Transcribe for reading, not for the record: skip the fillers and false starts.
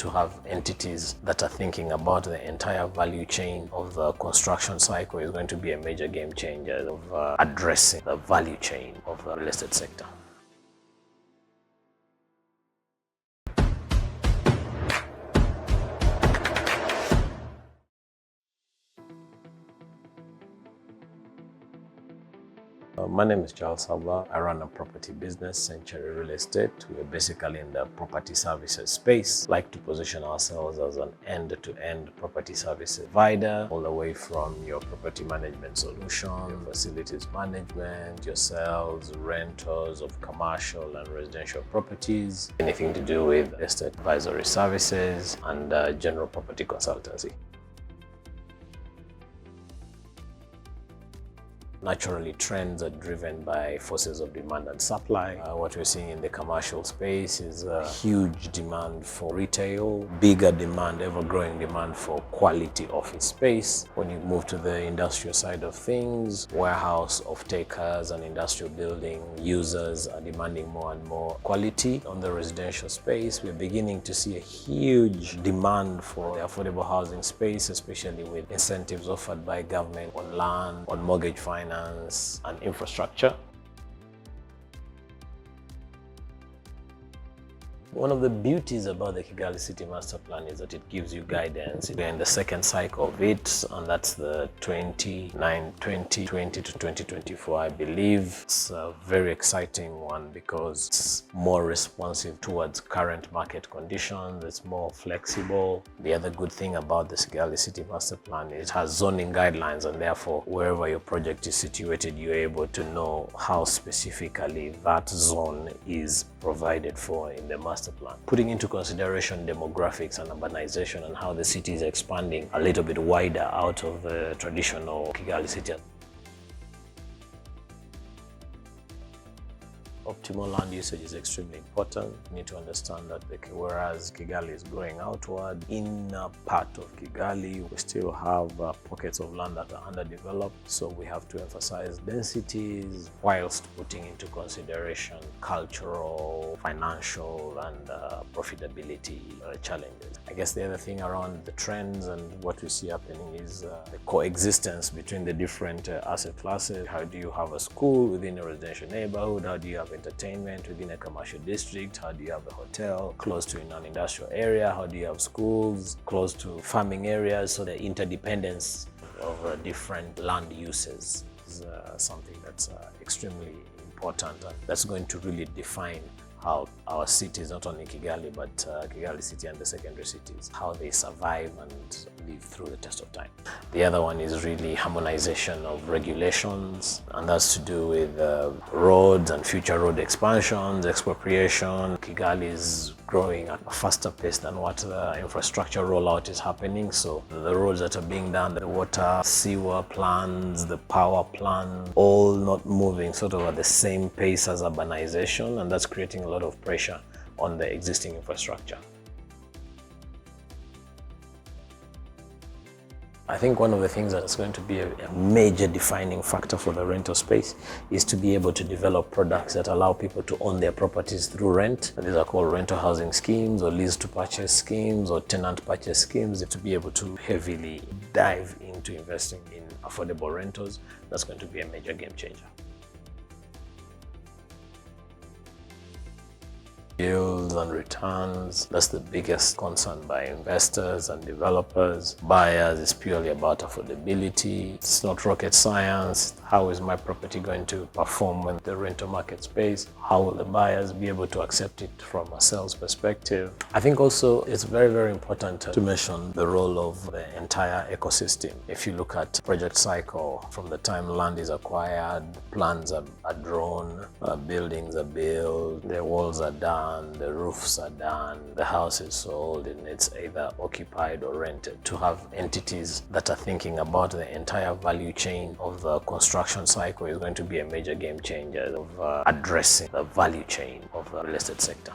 To have entities that are thinking about the entire value chain of the construction cycle is going to be a major game changer of addressing the value chain of the real estate sector. My name is Charles Haba. I run a property business, Century Real Estate. We're basically in the property services space. Like to position ourselves as an end-to-end property service provider, all the way from your property management solution, facilities management, your sales, rentals of commercial and residential properties, anything to do with estate advisory services, and general property consultancy. Naturally, trends are driven by forces of demand and supply. What we're seeing in the commercial space is a huge demand for retail, bigger demand, ever-growing demand for quality office space. When you move to the industrial side of things, warehouse off-takers and industrial building users are demanding more and more quality. On the residential space, we're beginning to see a huge demand for the affordable housing space, especially with incentives offered by government on land, on mortgage finance, and infrastructure. One of the beauties about the Kigali City Master Plan is that it gives you guidance. We're in the second cycle of it, and that's the 2020 to 2024, I believe. It's a very exciting one because it's more responsive towards current market conditions. It's more flexible. The other good thing about the Kigali City Master Plan is it has zoning guidelines, and therefore, wherever your project is situated, you're able to know how specifically that zone is provided for in the master plan, putting into consideration demographics and urbanization and how the city is expanding a little bit wider out of the traditional Kigali city. Optimal land usage is extremely important. You need to understand that whereas Kigali is growing outward, in a part of Kigali, we still have pockets of land that are underdeveloped. So we have to emphasize densities whilst putting into consideration cultural, financial, and profitability challenges. I guess the other thing around the trends and what we see happening is the coexistence between the different asset classes. How do you have a school within a residential neighborhood? How do you have entertainment within a commercial district? How do you have a hotel close to an industrial area? How do you have schools close to farming areas? So the interdependence of different land uses is something that's extremely important, and that's going to really define how our cities, not only Kigali, but Kigali City and the secondary cities, how they survive and live through the test of time. The other one is really harmonization of regulations, and that's to do with roads and future road expansions, expropriation. Kigali is growing at a faster pace than what the infrastructure rollout is happening. So the roads that are being done, the water, sewer plans, the power plan, all not moving sort of at the same pace as urbanization, and that's creating a lot of pressure on the existing infrastructure. I think one of the things that's going to be a major defining factor for the rental space is to be able to develop products that allow people to own their properties through rent. These are called rental housing schemes or lease to purchase schemes or tenant purchase schemes. To be able to heavily dive into investing in affordable rentals, that's going to be a major game changer. Yields and returns, that's the biggest concern by investors and developers. Buyers, is purely about affordability. It's not rocket science. How is my property going to perform in the rental market space? How will the buyers be able to accept it from a sales perspective? I think also it's very, very important to mention the role of the entire ecosystem. If you look at project cycle, from the time land is acquired, plans are drawn, buildings are built, the walls are done, the roofs are done, the house is sold, and it's either occupied or rented. To have entities that are thinking about the entire value chain of the construction cycle is going to be a major game changer of addressing the value chain of the real estate sector.